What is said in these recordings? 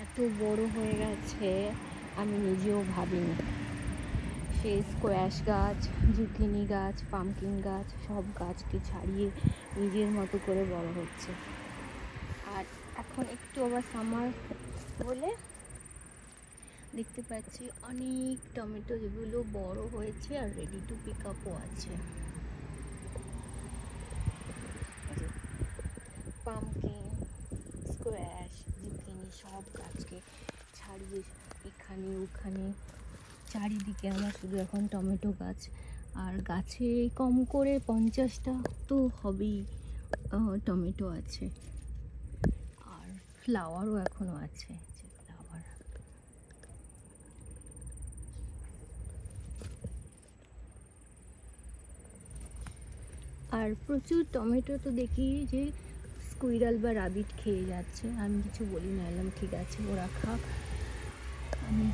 এত বড় হয়ে গেছে আমি নিজেও ভাবিনি। সেই স্কোয়াশ গাছ, জুকিনি গাছ, পামকিন গাছ সব গাছকে ছাড়িয়ে নিজের মতো করে বড় হচ্ছে। আর এখন একটু আবার সামার বলে দেখতে পাচ্ছি অনেক টমেটো যেগুলো বড় হয়েছে আর রেডি টু পিক আপও আছে। পামকিন, স্কোয়াশ, জুকিনি সব গাছকে ছাড়িয়ে এখানে ওখানে চারিদিকে আমার শুধু এখন টমেটো গাছ। আর গাছে কম করে 50টা তো হবেই টমেটো আছে। আর ফ্লাওয়ারও এখনো আছে, যে ফ্লাওয়ার। আর প্রচুর টমেটো তো দেখি যে স্কুইরাল বা রাবিট খেয়ে যাচ্ছে। আমি কিছু বলি না, এলাম ঠিক আছে ওরা খাক, আমি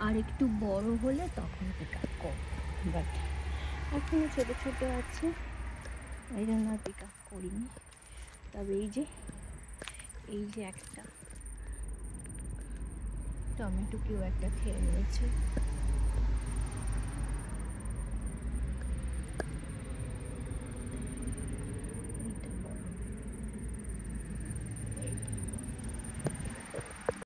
আর একটু বড় হলে তখন পিক আপ করবো। বাট এখনো ছোটো ছোটো আছে, এই জন্য আর পিক আপ করিনি। তবে এই যে একটা টমেটো কেউ একটা খেয়ে নিয়েছে।